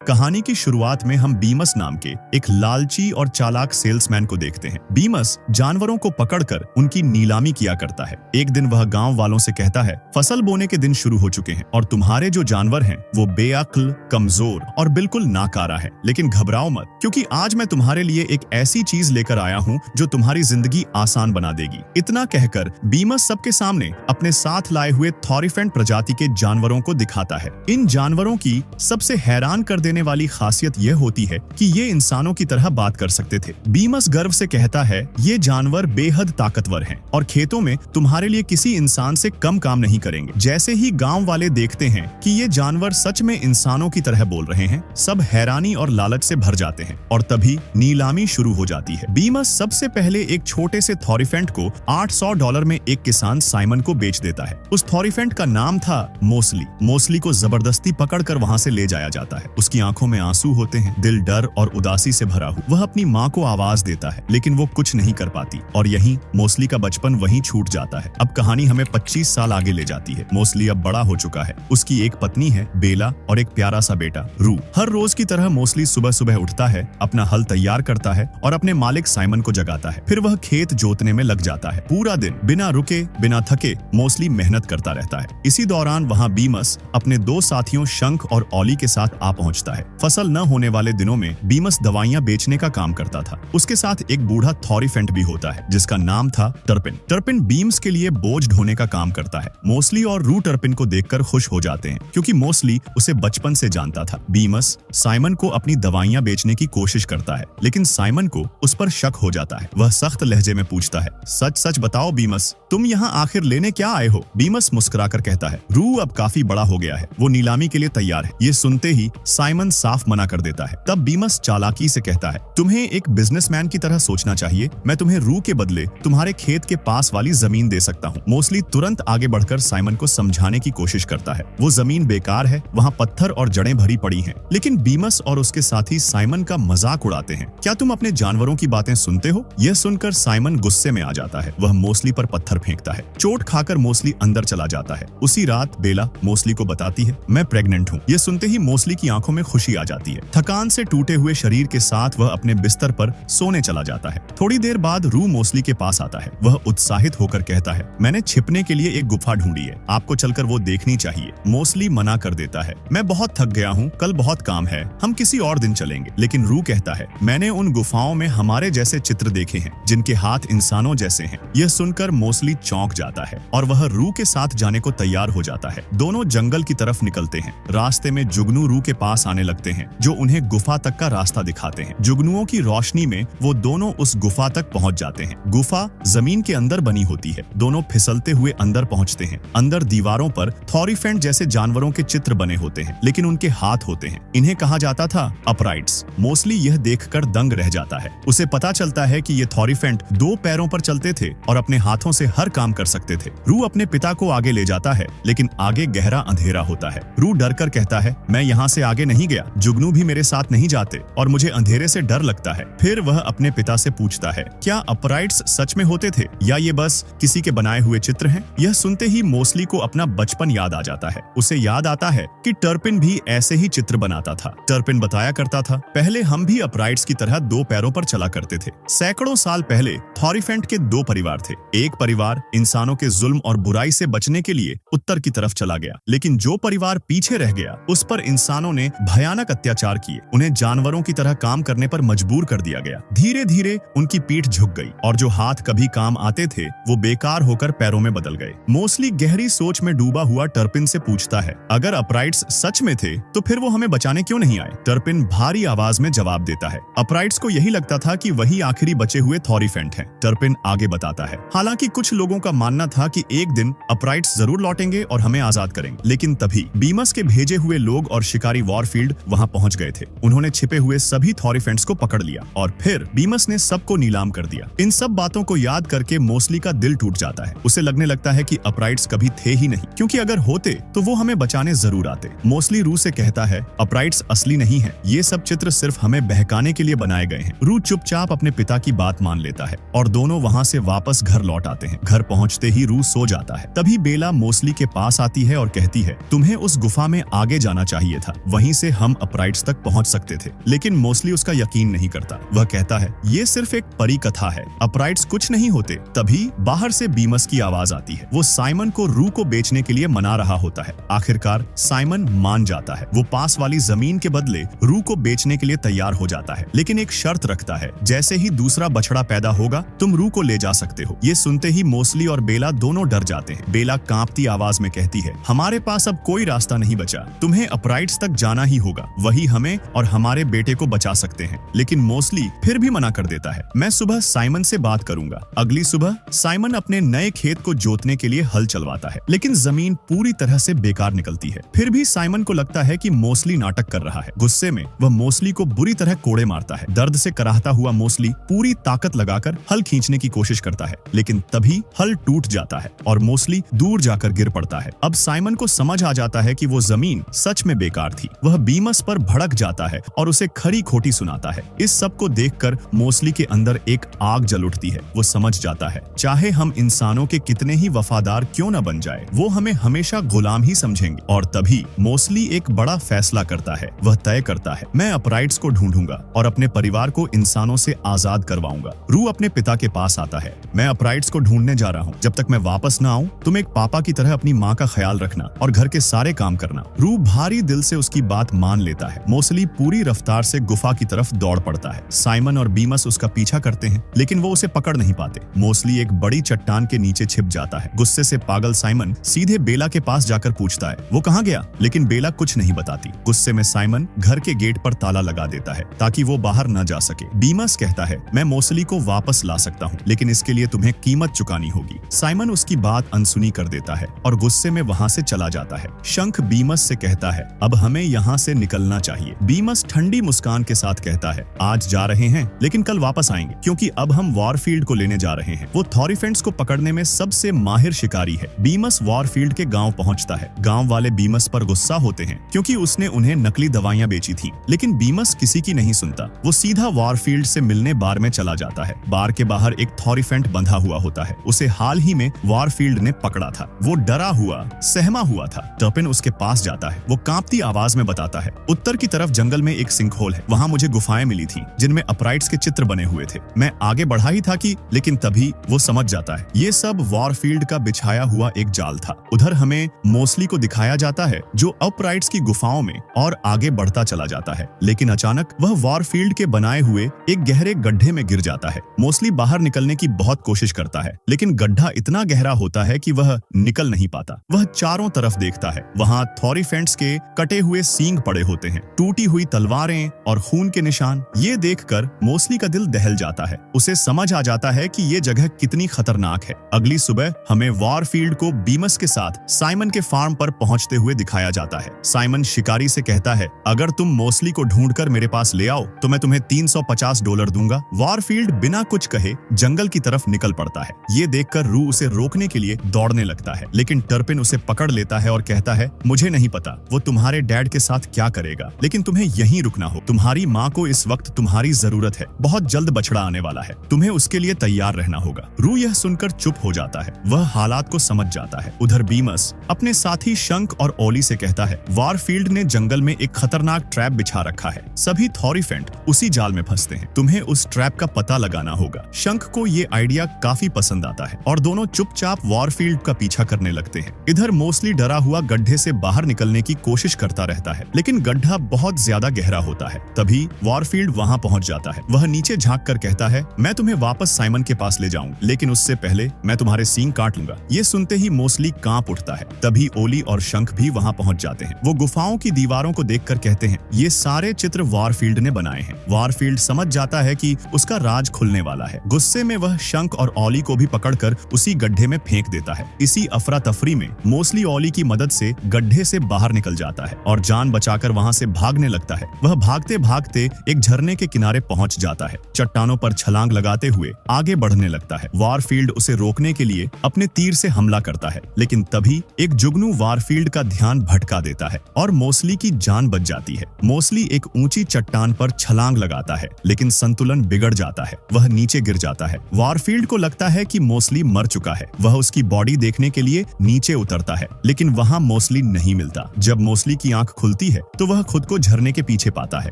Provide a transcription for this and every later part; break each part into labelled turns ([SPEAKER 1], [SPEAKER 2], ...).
[SPEAKER 1] कहानी की शुरुआत में हम बीमस नाम के एक लालची और चालाक सेल्समैन को देखते हैं। बीमस जानवरों को पकड़कर उनकी नीलामी किया करता है। एक दिन वह गांव वालों से कहता है, फसल बोने के दिन शुरू हो चुके हैं और तुम्हारे जो जानवर हैं वो बेअक्ल, कमजोर और बिल्कुल नाकारा है। लेकिन घबराओ मत, क्योंकि आज मैं तुम्हारे लिए एक ऐसी चीज लेकर आया हूँ जो तुम्हारी जिंदगी आसान बना देगी। इतना कहकर बीमस सबके सामने अपने साथ लाए हुए थॉरिफेंट प्रजाति के जानवरों को दिखाता है। इन जानवरों की सबसे हैरान कर देने वाली खासियत यह होती है कि ये इंसानों की तरह बात कर सकते थे। बीमस गर्व से कहता है, ये जानवर बेहद ताकतवर हैं और खेतों में तुम्हारे लिए किसी इंसान से कम काम नहीं करेंगे। जैसे ही गांव वाले देखते हैं कि ये जानवर सच में इंसानों की तरह बोल रहे हैं, सब हैरानी और लालच से भर जाते हैं और तभी नीलामी शुरू हो जाती है। बीमस सबसे पहले एक छोटे से थॉरिफेंट को $800 में एक किसान साइमन को बेच देता है। उस थॉरिफेंट का नाम था मोस्ली। मोस्ली को जबरदस्ती पकड़कर वहां से ले जाया जाता है। उसकी आंखों में आंसू होते हैं, दिल डर और उदासी से भरा हुआ। वह अपनी माँ को आवाज देता है, लेकिन वो कुछ नहीं कर पाती और यहीं मोस्ली का बचपन वहीं छूट जाता है। अब कहानी हमें 25 साल आगे ले जाती है। मोस्ली अब बड़ा हो चुका है। उसकी एक पत्नी है बेला और एक प्यारा सा बेटा रू। हर रोज की तरह मोस्ली सुबह सुबह उठता है, अपना हल तैयार करता है और अपने मालिक साइमन को जगाता है। फिर वह खेत जोतने में लग जाता है। पूरा दिन बिना रुके बिना थके मोस्ली मेहनत करता रहता है। इसी दौरान वहाँ बीमस अपने दो साथियों शंख और ऑली के साथ आ पहुँचता है। फसल न होने वाले दिनों में बीमस दवाइयां बेचने का काम करता था। उसके साथ एक बूढ़ा थॉरिफेंट भी होता है जिसका नाम था टर्पिन। टर्पिन बीम्स के लिए बोझ ढोने का काम करता है। मोस्ली और रू टर्पिन को देखकर खुश हो जाते हैं, क्योंकि मोस्ली उसे बचपन से जानता था। बीमस साइमन को अपनी दवाइयां बेचने की कोशिश करता है, लेकिन साइमन को उस पर शक हो जाता है। वह सख्त लहजे में पूछता है, सच सच बताओ बीमस, तुम यहाँ आखिर लेने क्या आए हो? बीमस मुस्कुराकर कहता है, रू अब काफी बड़ा हो गया है, वो नीलामी के लिए तैयार है। ये सुनते ही साइमन साफ मना कर देता है। तब बीमस चालाकी से कहता है, तुम्हें एक बिजनेसमैन की तरह सोचना चाहिए। मैं तुम्हें रू के बदले तुम्हारे खेत के पास वाली जमीन दे सकता हूँ। मोस्ली तुरंत आगे बढ़कर साइमन को समझाने की कोशिश करता है। वो जमीन बेकार है, वहाँ पत्थर और जड़ें भरी पड़ी हैं। लेकिन बीमस और उसके साथी साइमन का मजाक उड़ाते हैं। क्या तुम अपने जानवरों की बातें सुनते हो? यह सुनकर साइमन गुस्से में आ जाता है। वह मोस्ली पर पत्थर फेंकता है। चोट खाकर मोस्ली अंदर चला जाता है। उसी रात बेला मोस्ली को बताती है, मैं प्रेग्नेंट हूँ। यह सुनते ही मोस्ली की आंखों में खुशी आ जाती है। थकान से टूटे हुए शरीर के साथ वह अपने बिस्तर पर सोने चला जाता है। थोड़ी देर बाद रू मोस्ली के पास आता है। वह उत्साहित होकर कहता है, मैंने छिपने के लिए एक गुफा ढूंढी है, आपको चलकर वो देखनी चाहिए। मोस्ली मना कर देता है, मैं बहुत थक गया हूँ, कल बहुत काम है, हम किसी और दिन चलेंगे। लेकिन रू कहता है, मैंने उन गुफाओं में हमारे जैसे चित्र देखे हैं जिनके हाथ इंसानों जैसे हैं। यह सुनकर मोस्ली चौंक जाता है और वह रू के साथ जाने को तैयार हो जाता है। दोनों जंगल की तरफ निकलते हैं। रास्ते में जुगनू रू के पास आने लगते हैं, जो उन्हें गुफा तक का रास्ता दिखाते हैं। जुगनुओं की रोशनी में वो दोनों उस गुफा तक पहुंच जाते हैं। गुफा जमीन के अंदर बनी होती है। दोनों फिसलते हुए अंदर पहुंचते हैं। अंदर दीवारों पर थॉरिफेंट जैसे जानवरों के चित्र बने होते हैं, लेकिन उनके हाथ होते हैं। इन्हें कहा जाता था अपराइट्स। मोस्ली यह देखकर दंग रह जाता है। उसे पता चलता है कि ये थॉरिफेंट 2 पैरों पर चलते थे और अपने हाथों से हर काम कर सकते थे। रू अपने पिता को आगे ले जाता है, लेकिन आगे गहरा अंधेरा होता है। रू डरकर कहता है, मैं यहाँ से आगे नहीं गया, जुगनू भी मेरे साथ नहीं जाते और मुझे अंधेरे से डर लगता है। फिर वह अपने पिता से पूछता है, क्या अपराइट्स सच में होते थे या ये बस किसी के बनाए हुए चित्र हैं? यह सुनते ही मोस्ली को अपना बचपन याद आ जाता है। उसे याद आता है कि टर्पिन भी ऐसे ही चित्र बनाता था। टर्पिन बताया करता था, पहले हम भी अपराइट्स की तरह 2 पैरों पर चला करते थे। सैकड़ों साल पहले थॉरिफेंट के 2 परिवार थे। एक परिवार इंसानों के जुल्म और बुराई से बचने के लिए उत्तर की तरफ चला गया, लेकिन जो परिवार पीछे रह गया उस पर इंसानों ने भयानक अत्याचार किए। उन्हें जानवरों की तरह काम करने पर मजबूर कर दिया गया। धीरे धीरे उनकी पीठ झुक गई और जो हाथ कभी काम आते थे वो बेकार होकर पैरों में बदल गए। मोस्ली गहरी सोच में डूबा हुआ टर्पिन से पूछता है, अगर अपराइट्स सच में थे तो फिर वो हमें बचाने क्यों नहीं आए? टर्पिन भारी आवाज में जवाब देता है, अपराइट्स को यही लगता था कि वही आखिरी बचे हुए थॉरिफेंट हैं। टर्पिन आगे बताता है, हालांकि कुछ लोगों का मानना था कि एक दिन अपराइट्स जरूर लौटेंगे और हमें आजाद करेंगे। लेकिन तभी बीमस के भेजे हुए लोग और शिकारी वॉरफील्ड वहां पहुंच गए थे। उन्होंने छिपे हुए सभी थॉरिफेंट्स को पकड़ लिया और फिर बीमस ने सबको नीलाम कर दिया। इन सब बातों को याद करके मोस्ली का दिल टूट जाता है। उसे लगने लगता है कि अपराइट्स कभी थे ही नहीं, क्योंकि अगर होते तो वो हमें बचाने जरूर आते। मोस्ली रू से कहता है, अपराइट्स असली नहीं है, ये सब चित्र सिर्फ हमें बहकाने के लिए बनाए गए हैं। रू चुपचाप अपने पिता की बात मान लेता है और दोनों वहाँ से वापस घर लौट आते हैं। घर पहुँचते ही रू सो जाता है। तभी बेला मोस्ली के पास आती है और कहती है, तुम्हें उस गुफा में आगे जाना चाहिए था, वहीं से हम अपराइट्स तक पहुंच सकते थे। लेकिन मोस्टली उसका यकीन नहीं करता। वह कहता है ये सिर्फ एक परी कथा है, अपराइट्स कुछ नहीं होते। तभी बाहर से बीमस की आवाज आती है। वो साइमन को रू को बेचने के लिए मना रहा होता है। आखिरकार साइमन मान जाता है। वो पास वाली जमीन के बदले रू को बेचने के लिए तैयार हो जाता है, लेकिन एक शर्त रखता है, जैसे ही दूसरा बछड़ा पैदा होगा तुम रू को ले जा सकते हो। ये सुनते ही मोस्टली और बेला दोनों डर जाते हैं। बेला कांपती आवाज में कहती है, हमारे पास अब कोई रास्ता नहीं बचा, तुम्हें अपराइट्स तक जाना ही होगा, वही हमें और हमारे बेटे को बचा सकते हैं। लेकिन मोस्टली फिर भी मना कर देता है, मैं सुबह साइमन से बात करूंगा। अगली सुबह साइमन अपने नए खेत को जोतने के लिए हल चलवाता है, लेकिन जमीन पूरी तरह से बेकार निकलती है। फिर भी साइमन को लगता है कि मोस्टली नाटक कर रहा है। गुस्से में वह मोस्टली को बुरी तरह कोड़े मारता है। दर्द से कराहता हुआ मोस्टली पूरी ताकत लगाकर हल खींचने की कोशिश करता है, लेकिन तभी हल टूट जाता है और मोस्टली दूर जाकर गिर पड़ता है। अब साइमन को समझ आ जाता है कि वो जमीन सच में बेकार थी। वह बीमस पर भड़क जाता है और उसे खरी खोटी सुनाता है। इस सब को देखकर मोस्टली के अंदर एक आग जल उठती है। वो समझ जाता है, चाहे हम इंसानों के कितने ही वफादार क्यों न बन जाए, वो हमें हमेशा गुलाम ही समझेंगे। और तभी मोस्टली एक बड़ा फैसला करता है। वह तय करता है, मैं अपराइट्स को ढूंढूंगा और अपने परिवार को इंसानों से आजाद करवाऊंगा। रू अपने पिता के पास आता है, मैं अपराइट्स को ढूंढने जा रहा हूँ। जब तक मैं वापस न आऊं, तुम एक पापा की तरह अपनी माँ का ख्याल रखना और घर के सारे काम करना। रू भारी दिल से उसकी बात मान लेता है। मोस्टली पूरी रफ्तार से गुफा की तरफ दौड़ पड़ता है। साइमन और बीमस उसका पीछा करते हैं, लेकिन वो उसे पकड़ नहीं पाते। मोस्टली एक बड़ी चट्टान के नीचे छिप जाता है। गुस्से से पागल साइमन सीधे बेला के पास जाकर पूछता है, वो कहाँ गया? लेकिन बेला कुछ नहीं बताती। गुस्से में साइमन घर के गेट पर ताला लगा देता है ताकि वो बाहर न जा सके। बीमस कहता है, मैं मोस्टली को वापस ला सकता हूँ, लेकिन इसके लिए तुम्हें कीमत चुकानी होगी। साइमन उसकी बात अनसुनी कर देता है और गुस्से में वहाँ से चला जाता है। शंख बीमस से कहता है, अब हमें यहाँ से निकलना चाहिए। बीमस ठंडी मुस्कान के साथ कहता है, आज जा रहे हैं लेकिन कल वापस आएंगे, क्योंकि अब हम वॉरफील्ड को लेने जा रहे हैं। वो थॉरीफेंट्स को पकड़ने में सबसे माहिर शिकारी है। बीमस वॉरफील्ड के गांव पहुंचता है। गांव वाले बीमस पर गुस्सा होते हैं क्योंकि उसने उन्हें नकली दवाइयां बेची थी, लेकिन बीमस किसी की नहीं सुनता। वो सीधा वॉरफील्ड से मिलने बार में चला जाता है। बार के बाहर एक थॉरीफेंट बंधा हुआ होता है। उसे हाल ही में वॉरफील्ड ने पकड़ा था। वो डरा हुआ, सहमा हुआ था। टर्पिन उसके पास जाता है। वो कांपती आवाज में बताता है, उत्तर की तरफ जंगल में एक सिंकहोल है, वहाँ मुझे गुफाएं मिली थी जिनमें अपराइट्स के चित्र बने हुए थे। मैं आगे बढ़ा ही था कि लेकिन तभी वो समझ जाता है ये सब वॉरफील्ड का बिछाया हुआ एक जाल था। उधर हमें मोस्टली को दिखाया जाता है जो अपराइट्स की गुफाओं में और आगे बढ़ता चला जाता है, लेकिन अचानक वह वॉरफील्ड के बनाए हुए एक गहरे गड्ढे में गिर जाता है। मोस्टली बाहर निकलने की बहुत कोशिश करता है, लेकिन गड्ढा इतना गहरा होता है कि वह निकल नहीं पाता। वह चारों तरफ देखता है, वहाँ थॉरीफेंट्स के कटे हुए सींग पड़े होते हैं, टूटी हुई तलवारें और खून के निशान। ये देखकर मोस्टली का दिल दहल जाता है। उसे समझ आ जाता है कि ये जगह कितनी खतरनाक है। अगली सुबह हमें वॉरफील्ड को बीमस के साथ साइमन के फार्म पर पहुंचते हुए दिखाया जाता है। साइमन शिकारी से कहता है, अगर तुम मोस्टली को ढूंढकर मेरे पास ले आओ तो मैं तुम्हें $350 दूंगा। वॉरफील्ड बिना कुछ कहे जंगल की तरफ निकल पड़ता है। ये देखकर रू उसे रोकने के लिए दौड़ने लगता है, लेकिन टर्पिन उसे पकड़ लेता है और कहता है, मुझे नहीं पता वो तुम्हारे डैड के साथ क्या करेगा, लेकिन तुम्हें यहीं रुकना हो। तुम्हारी माँ को इस वक्त तुम्हारी जरूरत है। बहुत जल्द बछड़ा आने वाला है, तुम्हें उसके लिए तैयार रहना होगा। रू यह सुनकर चुप हो जाता है। वह हालात को समझ जाता है। उधर बीमस अपने साथी शंख और ओली से कहता है, वॉरफील्ड ने जंगल में एक खतरनाक ट्रैप बिछा रखा है। सभी थॉरीफेंट उसी जाल में फंसते हैं। तुम्हें उस ट्रैप का पता लगाना होगा। शंख को ये आइडिया काफी पसंद आता है और दोनों चुपचाप वॉरफील्ड का पीछा करने लगते हैं। इधर मोस्टली डरा हुआ गड्ढे से बाहर निकलने की कोशिश करता रहता है, लेकिन गड्ढा बहुत ज्यादा गहरा होता है। तभी वॉरफील्ड वहां पहुंच जाता है। वह नीचे झांक कर कहता है, मैं तुम्हें वापस साइमन के पास ले जाऊं, लेकिन उससे पहले मैं तुम्हारे सींग काट लूंगा। ये सुनते ही मोस्टली कांप उठता है। तभी ओली और शंख भी वहां पहुंच जाते हैं। वो गुफाओं की दीवारों को देखकर कहते हैं, ये सारे चित्र वॉरफील्ड ने बनाए हैं। वॉरफील्ड समझ जाता है कि उसका राज खुलने वाला है। गुस्से में वह शंख और ओली को भी पकड़कर उसी गड्ढे में फेंक देता है। इसी अफरा तफरी में मोस्टली ओली की मदद से गड्ढे से बाहर निकल जाता है और जान बचाकर वहां से भागने लगता है। वह भागते भागते एक झरने के किनारे पहुंच जाता है। चट्टानों पर छलांग लगाते हुए आगे बढ़ने लगता है। वॉरफील्ड उसे रोकने के लिए अपने तीर से हमला करता है, लेकिन तभी एक जुगनू वॉरफील्ड का ध्यान भटका देता है और मोस्टली की जान बच जाती है। मोस्टली एक ऊंची चट्टान पर छलांग लगाता है, लेकिन संतुलन बिगड़ जाता है। वह नीचे गिर जाता है। वॉरफील्ड को लगता है कि मोस्टली मर चुका है। वह उसकी बॉडी देखने के लिए नीचे उतरता है, लेकिन वहां मोस्टली नहीं मिलता। जब मोस्टली की आंख खुलती है तो वह खुद को झरने के पीछे पाता है।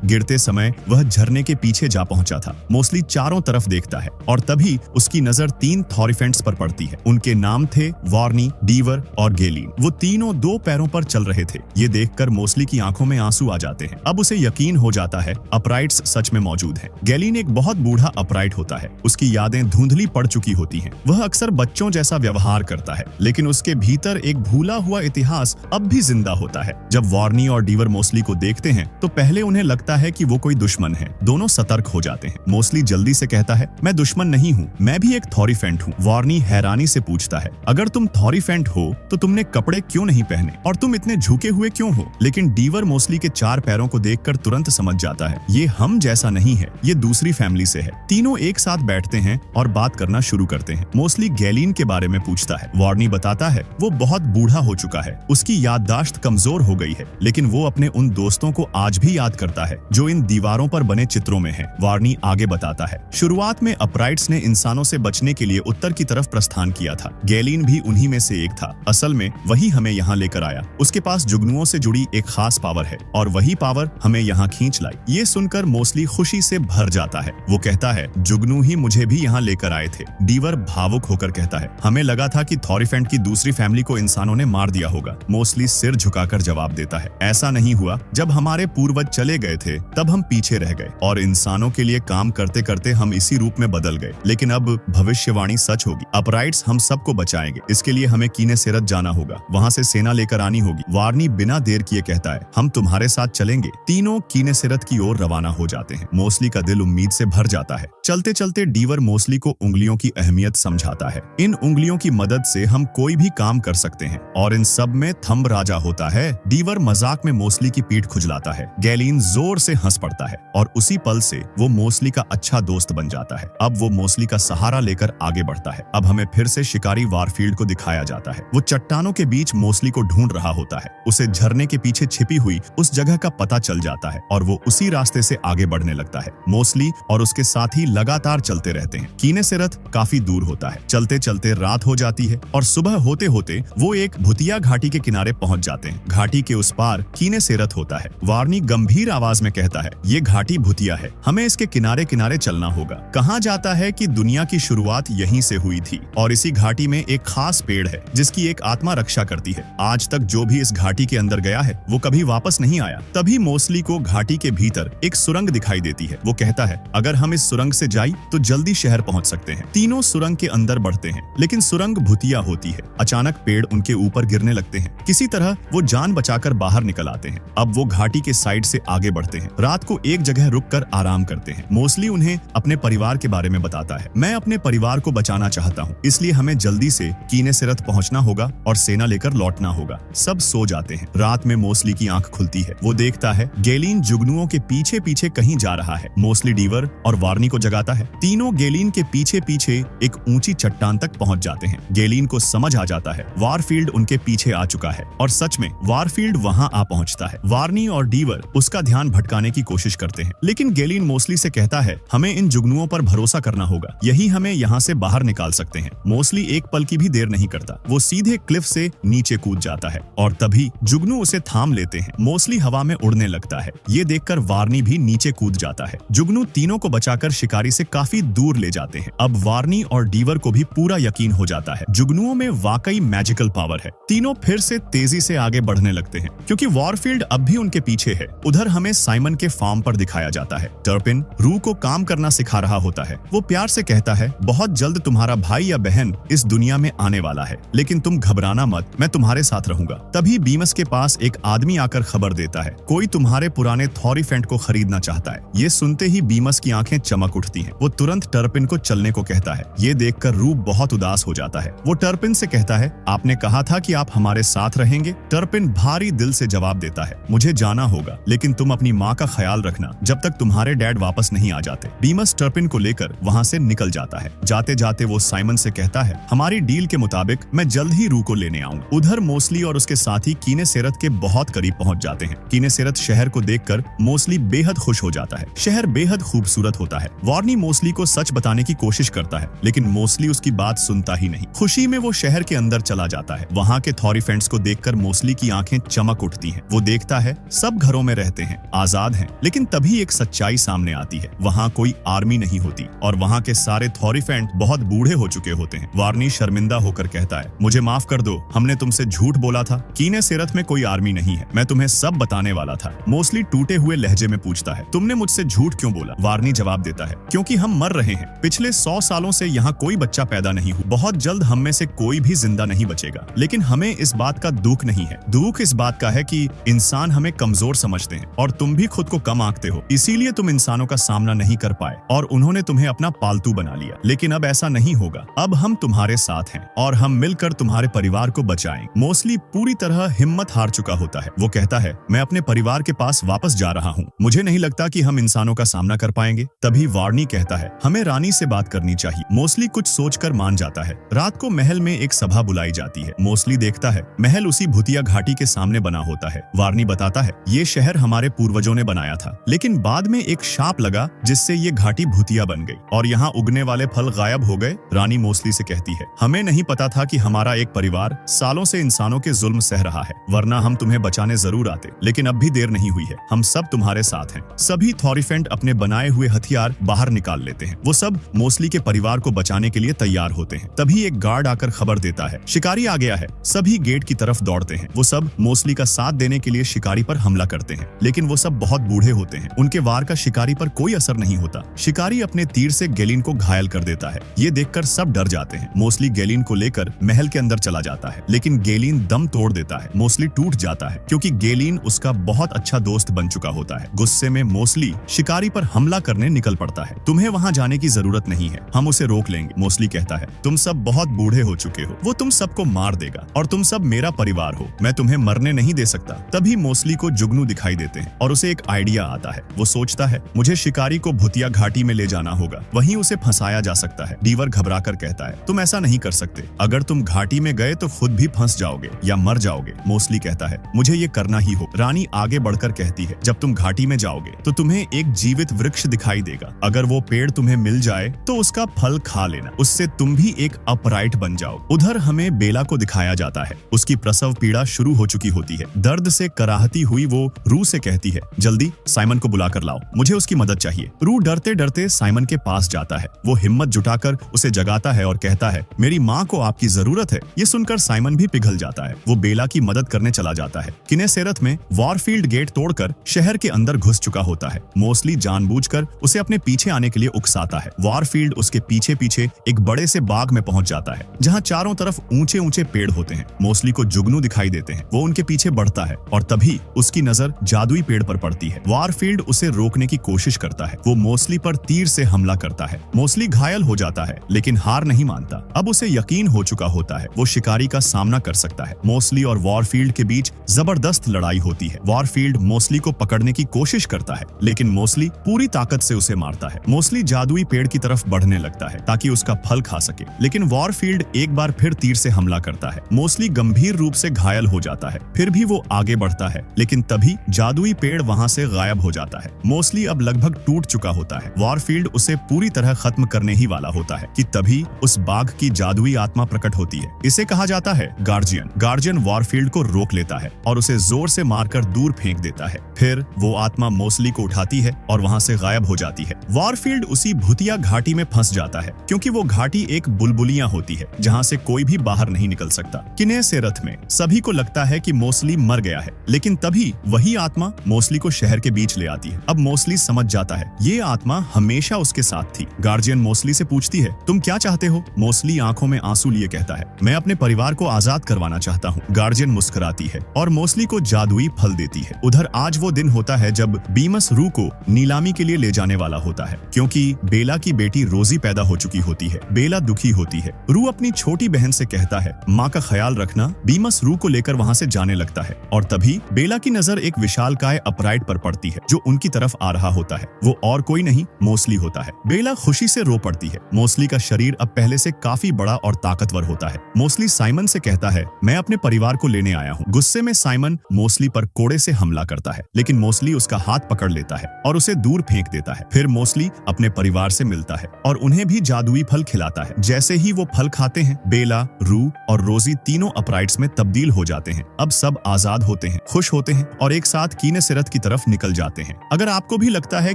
[SPEAKER 1] गिरते समय वह झरने के पीछे जा पहुंचा था। मोस्टली चारों तरफ देखता है और तभी उसकी नजर 3 थॉरीफेंट्स पर पड़ती है। उनके नाम थे वार्नी, डीवर और गेलीन। वो तीनों 2 पैरों पर चल रहे थे। ये देखकर मोस्टली की आंखों में आंसू आ जाते हैं। अब उसे यकीन हो जाता है अपराइट्स सच में मौजूद हैं। गेलीन एक बहुत बूढ़ा अपराइट होता है। उसकी यादें धुंधली पड़ चुकी होती हैं। वह अक्सर बच्चों जैसा व्यवहार करता है, लेकिन उसके भीतर एक भूला हुआ इतिहास अब भी जिंदा होता है। जब वार्नी और डीवर मोस्टली को देखते हैं तो पहले उन्हें लगता है कि वो कोई दुश्मन है। दोनों सतर्क हो जाते हैं। मोस्टली जल्दी से कहता है, मैं दुश्मन नहीं हूँ, मैं भी एक थॉरीफेंट हूँ। वार्नी हैरानी से पूछता है, अगर तुम थॉरीफेंट हो तो तुमने कपड़े क्यों नहीं पहने और तुम इतने झुके हुए क्यों हो? लेकिन डीवर मोस्टली के 4 पैरों को देखकर तुरंत समझ जाता है, ये हम जैसा नहीं है, ये दूसरी फैमिली से है। तीनों एक साथ बैठते हैं और बात करना शुरू करते हैं। मोस्टली गेलीन के बारे में पूछता है। वार्नी बताता है वो बहुत बूढ़ा हो चुका है, उसकी याददाश्त कमजोर हो गई है, लेकिन वो अपने उन दोस्तों को आज भी याद करता है जो इन दीवारों पर बने चित्रों में हैं। वार्नी आगे बताता है, शुरुआत में अपराइट्स ने इंसानों से बचने के लिए उत्तर की तरफ प्रस्थान किया था। गेलीन भी उन्हीं में से एक था। असल में वही हमें यहाँ लेकर आया। उसके पास जुगनुओं से जुड़ी एक खास पावर है और वही पावर हमें यहाँ खींच लाई। ये सुनकर मोस्टली खुशी से भर जाता है। वो कहता है, जुगनू ही मुझे भी यहाँ लेकर आए थे। डीवर भावुक होकर कहता है, हमें लगा था कि थॉरीफेंट की दूसरी फैमिली को इंसानों ने मार दिया होगा। मोस्टली सिर झुकाकर जवाब देता है, ऐसा नहीं हुआ। जब हमारे पूर्वज चले गए थे तब हम पीछे रह गए और इंसानों के लिए काम करते करते हम इसी रूप में बदल गए। लेकिन अब भविष्यवाणी सच होगी। अपराइट्स हम सबको बचाएंगे। इसके लिए हमें कीनेसेरत जाना होगा। वहाँ से सेना लेकर आनी होगी। वार्नी बिना देर किए कहता है, हम तुम्हारे साथ चलेंगे। तीनों कीनेसेरत की ओर रवाना हो जाते हैं। मोस्टली का दिल उम्मीद से भर जाता है। चलते चलते डीवर मोस्टली को उंगलियों की अहमियत समझाता है। इन उंगलियों की मदद से हम कोई भी काम कर सकते हैं और इन सब में थंब राजा होता है। डीवर मजाक में मोस्टली की पीठ खुजलाता है। गेलीन जोर से हंस पड़ता है और उसी पल से वो मोस्टली का अच्छा दोस्त बन जाता है। अब वो मोस्टली का सहारा लेकर आगे बढ़ता है। अब हमें फिर से शिकारी वारफील्ड को दिखाया जाता है। वो चट्टानों के बीच मोस्टली को ढूंढ रहा होता है। उसे झरने के पीछे छिपी हुई उस जगह का पता चल जाता है और वो उसी रास्ते से आगे बढ़ने लगता है। मोस्टली और उसके साथी लगातार चलते रहते हैं। कीनेसेरत काफी दूर होता है। चलते चलते रात हो जाती है और सुबह होते होते वो एक भुतिया घाटी के किनारे पहुंच जाते हैं। घाटी के उस पार कीनेसेरत होता है। वार्नी गंभीर आवाज में कहता है, ये घाटी भुतिया है, हमें इसके किनारे किनारे चलना होगा। कहा जाता है कि दुनिया की शुरुआत यहीं से हुई थी और इसी घाटी में एक खास पेड़ है जिसकी एक आत्मा रक्षा करती है। आज तक जो भी इस घाटी के अंदर गया है वो कभी वापस नहीं आया। तभी मोस्टली को घाटी के भीतर एक सुरंग दिखाई देती है। वो कहता है, अगर हम इस सुरंग से जाए तो जल्दी शहर पहुंच सकते हैं। तीनों सुरंग के अंदर बढ़ते हैं, लेकिन सुरंग भुतिया होती है। अचानक पेड़ उनके ऊपर गिरने लगते हैं। किसी तरह वो जान बचाकर बाहर निकल आते हैं। अब वो घाटी के साइड से आगे बढ़ते हैं। रात को एक जगह रुककर आराम करते हैं। मोस्टली उन्हें अपने परिवार के बारे में बताता है। मैं अपने परिवार को बचाना चाहता हूँ, इसलिए हमें जल्दी से कीनेसेरत पहुंचना होगा और सेना लेकर लौटना होगा। सब सो जाते हैं। रात में मोस्टली की आंख खुलती है। वो देखता है गेलीन जुगनुओं के पीछे पीछे कहीं जा रहा है। मोस्टली डीवर और वार्नी को जगाता है। तीनों गेलीन के पीछे पीछे एक ऊंची चट्टान तक पहुंच जाते हैं। गेलीन को समझ आ जाता है वारफील्ड उनके पीछे आ चुका है और सच में वारफील्ड वहां आ पहुंचता है। वार्नी और डीवर उसका ध्यान भटकाने की कोशिश करते हैं, लेकिन गेलीन मोस्टली से कहता है, हमें इन जुगनुओं पर भरोसा करना होगा, यही हमें यहाँ से बाहर निकाल सकते हैं। मोस्टली एक पल की भी देर नहीं करता। वो सीधे क्लिफ से नीचे कूद जाता है और तभी जुगनू उसे थाम लेते हैं। मोस्टली हवा में उड़ने लगता है। ये देखकर वार्नी भी नीचे कूद जाता है। जुगनू तीनों को बचाकर शिकारी से काफी दूर ले जाते हैं। अब वार्नी और डीवर को भी पूरा यकीन हो जाता है, जुगनुओं में वाकई मैजिकल पावर है। तीनों फिर से तेजी से आगे बढ़ने लगते हैं क्योंकि वारफील्ड अब भी उनके पीछे है। उधर हमें साइमन के फार्म पर दिखाया जाता है। टर्पिन रू को काम करना सिखा रहा होता है। वो प्यार से कहता है, बहुत जल्द तुम्हारा भाई या बहन इस दुनिया में आने वाला है, लेकिन तुम घबराना मत, मैं तुम्हारे साथ रहूंगा। तभी बीमस के पास एक आदमी आकर खबर देता है, कोई तुम्हारे पुराने थॉरीफेंट को खरीदना चाहता है। ये सुनते ही बीमस की आंखें चमक उठती हैं। वो तुरंत टर्पिन को चलने को कहता है। ये देखकर रू बहुत उदास हो जाता है। वो टर्पिन से कहता है, आपने कहा था कि आप हमारे साथ रहेंगे। टर्पिन भारी दिल से जवाब देता है, मुझे जाना होगा, लेकिन तुम अपनी माँ का ख्याल रखना जब तक तुम्हारे डैड वापस नहीं आ जाते। बीमस टर्पिन को लेकर वहाँ से निकल जाता है। जाते जाते वो साइमन से कहता है, हमारी डील के मुताबिक मैं जल्द ही रू को लेने आऊंगा। उधर मोस्टली और उसके साथी कीनेसेरत के बहुत करीब पहुंच जाते हैं। कीनेसेरत शहर को देखकर मोस्टली बेहद खुश हो जाता है। शहर बेहद खूबसूरत होता है। वार्नी मोस्टली को सच बताने की कोशिश करता है, लेकिन मोस्टली उसकी बात सुनता ही नहीं। खुशी में वो शहर के अंदर चला जाता है। वहाँ के थॉरीफेंट्स को देखकर मोस्टली की आंखें चमक उठती हैं। वो देखता है सब घरों में रहते हैं, आजाद हैं, लेकिन तभी एक सच्चाई सामने आती है। वहाँ कोई आर्मी नहीं होती और वहाँ के सारे थॉरिफेंट बहुत बूढ़े हो चुके होते हैं। वार्नी शर्मिंदा होकर कहता है, मुझे माफ कर दो, हमने तुमसे झूठ बोला था। कीने सेरत में कोई आर्मी नहीं है, मैं तुम्हें सब बताने वाला था। मोस्टली टूटे हुए लहजे में पूछता है, तुमने मुझसे झूठ क्यों बोला? वार्नी जवाब देता है, क्योंकि हम मर रहे हैं। पिछले 100 सालों से यहाँ कोई बच्चा पैदा नहीं हुआ। बहुत जल्द हम में से कोई भी जिंदा नहीं बचेगा। लेकिन हमें इस बात का दुख नहीं है। दुख इस बात का है कि इंसान हमें कमजोर समझते हैं और तुम भी खुद को कम आंकते हो। इसीलिए तुम इंसानों का सामना नहीं कर पाए और उन्होंने तुम्हें अपना पालतू बना लिया। लेकिन अब ऐसा नहीं होगा। अब हम तुम्हारे साथ हैं और हम मिलकर तुम्हारे परिवार को बचाएं। मोस्टली पूरी तरह हिम्मत हार चुका होता है। वो कहता है, मैं अपने परिवार के पास वापस जा रहा हूँ। मुझे नहीं लगता कि हम इंसानों का सामना कर पाएंगे। तभी वार्नी कहता है, हमें रानी से बात करनी चाहिए। मोस्टली कुछ सोचकर मान जाता है। रात को महल में एक सभा बुलाई जाती है। मोस्टली देखता है महल उसी भूतिया घाटी के सामने बना होता है। वार्नी बताता है, ये शहर हमारे पूर्वजों ने बनाया था, लेकिन बाद में एक शाप लगा जिससे ये घाटी भूतिया बन गई और यहाँ उगने वाले फल गायब हो गए। रानी मोस्टली से कहती है, हमें नहीं पता था कि हमारा एक परिवार सालों से इंसानों के जुल्म सह रहा है, वरना हम तुम्हें बचाने जरूर आते। लेकिन अब भी देर नहीं हुई है, हम सब तुम्हारे साथ हैं। सभी थॉरिफेंट अपने बनाए हुए हथियार बाहर निकाल लेते हैं। वो सब मोस्टली के परिवार को बचाने के लिए तैयार होते हैं। तभी एक गार्ड आकर खबर देता है, शिकारी आ गया है। सभी गेट की तरफ दौड़ते हैं। वो सब मोस्टली का साथ देने के लिए शिकारी पर हमला करते हैं, लेकिन वो सब बहुत बूढ़े होते हैं। उनके वार का शिकारी पर कोई असर नहीं होता। शिकारी अपने तीर से गैलीन को घायल कर देता है। ये देखकर सब डर जाते हैं। मोस्टली गैलीन को लेकर महल के अंदर चला जाता है, लेकिन गैलीन दम तोड़ देता है। मोस्टली टूट जाता है क्योंकि गैलीन उसका बहुत अच्छा दोस्त बन चुका होता है। गुस्से में मोस्टली शिकारी पर हमला करने निकल पड़ता है। तुम्हें वहां जाने की जरूरत नहीं है, हम उसे रोक लेंगे। मोस्टली कहता है, तुम सब बहुत बूढ़े हो चुके हो, वो तुम सबको मार देगा और तुम सब मेरा परिवार हो, मैं तुम्हें मरने नहीं दे सकता। तभी मोस्टली को जुगनू दिखाई देते हैं और उसे एक आइडिया आता है। वो सोचता है, मुझे शिकारी को भूतिया घाटी में ले जाना होगा, वहीं उसे फंसाया जा सकता है। डीवर घबराकर कहता है, तुम ऐसा नहीं कर सकते। अगर तुम घाटी में गए तो खुद भी फंस जाओगे या मर जाओगे। मोस्टली कहता है, मुझे ये करना ही हो। रानी आगे बढ़कर कहती है, जब तुम घाटी में जाओगे तो तुम्हें एक जीवित वृक्ष दिखाई देगा। अगर वो पेड़ तुम्हें मिल जाए तो उसका फल खा लेना, उससे तुम भी एक अपराइट बन जाओ। उधर हमें बेला को दिखाया जाता है। उसकी प्रसव पीड़ा शुरू हो चुकी होती है। दर्द से कराहती हुई वो रू से कहती है, जल्दी साइमन को बुलाकर लाओ, मुझे उसकी मदद चाहिए। रू डरते डरते साइमन के पास जाता है। वो हिम्मत जुटाकर उसे जगाता है और कहता है, मेरी माँ को आपकी जरूरत है। ये सुनकर साइमन भी पिघल जाता है। वो बेला की मदद करने चला जाता है। किनेसेरत में वॉरफील्ड गेट तोड़कर शहर के अंदर घुस चुका होता है। मोस्टली जानबूझकर उसे अपने पीछे आने के लिए उकसाता है। वॉरफील्ड उसके पीछे पीछे एक बड़े से बाग में पहुंच जाता है, जहाँ चारों तरफ ऊंचे ऊंचे पेड़ होते हैं। मोस्टली को जुगनू दिखाई देते हैं। वो उनके पीछे बढ़ता है और तभी उसकी नजर जादुई पेड़ पर पड़ती है। वॉरफील्ड उसे रोकने की कोशिश करता है। वो मोस्टली पर तीर से हमला करता है। मोस्टली घायल हो जाता है, लेकिन हार नहीं मानता। अब उसे यकीन हो चुका होता है वो शिकारी का सामना कर सकता है। मोस्टली और वॉरफील्ड के बीच जबरदस्त लड़ाई होती है। वॉरफील्ड मोस्टली को पकड़ने की कोशिश करता है, लेकिन मोस्टली पूरी ताकत से उसे मारता है। मोस्टली जादुई पेड़ की तरफ बढ़ने लगता है ताकि उसका फल खा सके, लेकिन वॉरफील्ड एक बार फिर तीर से हमला करता है। मोस्टली गंभीर रूप से घायल हो जाता है। फिर भी वो आगे बढ़ता है, लेकिन तभी जादुई पेड़ वहां से गायब हो जाता है। मोस्टली अब लगभग टूट चुका होता है। वॉरफील्ड उसे पूरी तरह खत्म करने ही वाला होता है कि तभी उस बाघ की जादुई आत्मा प्रकट होती है। इसे कहा जाता है गार्जियन। गार्जियन वॉरफील्ड को रोक लेता है और उसे जोर से मारकर दूर फेंक देता है। फिर वो आत्मा मोस्टली को उठाती है और वहां से गायब हो जाती है। वॉरफील्ड उसी भूतिया घाटी में फंस जाता है, क्योंकि वो घाटी एक बुलबुलियां होती है जहां से कोई भी बाहर नहीं निकल सकता। किनेसेरत में सभी को लगता है कि मोस्टली मर गया है, लेकिन तभी वही आत्मा मोस्टली को शहर के बीच ले आती है। अब मोस्टली समझ जाता है ये आत्मा हमेशा उसके साथ थी। गार्जियन मोस्टली से पूछती है, तुम क्या चाहते हो? मोस्टली आंखों में आंसू लिए कहता है, मैं अपने परिवार को आजाद करवाना चाहता हूँ। गार्जियन मुस्कुराती है और मोस्टली को जादुई फल देती है। उधर आज वो दिन होता है जब बीमस रू को नीलामी के लिए ले जाने वाला होता है, क्योंकि बेला की बेटी रोजी पैदा हो चुकी होती है। बेला दुखी होती है। रू अपनी छोटी बहन से कहता है, माँ का ख्याल रखना। बीमस रू को लेकर वहाँ से जाने लगता है और तभी बेला की नजर एक विशालकाय अपराइट पर पड़ती है जो उनकी तरफ आ रहा होता है। वो और कोई नहीं मोस्टली होता है। बेला खुशी से रो पड़ती है। मोस्टली का शरीर अब पहले से काफी बड़ा और ताकतवर होता है। मोस्टली साइमन से कहता है, मैं अपने परिवार को लेने आया हूँ। गुस्से में साइमन मोस्टली पर कोड़े से हमला करता है, लेकिन मोस्टली उसका हाथ पकड़ लेता है और उसे दूर फेंक देता है। फिर मोस्टली अपने परिवार से मिलता है और उन्हें भी जादुई फल खिलाता है। जैसे ही वो फल खाते हैं, बेला, रू और रोजी तीनों अपराइट्स में तब्दील हो जाते हैं। अब सब आजाद होते हैं। खुश होते हैं और एक साथ कीने सिरत की तरफ निकल जाते हैं। अगर आपको भी लगता है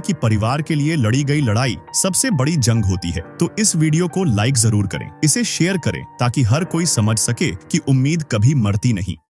[SPEAKER 1] कि परिवार के लिए लड़ी गई लड़ाई सबसे बड़ी जंग होती है तो इस वीडियो को लाइक जरूर करें, इसे शेयर करें ताकि हर कोई समझ सके कि उम्मीद कभी मरती नहीं।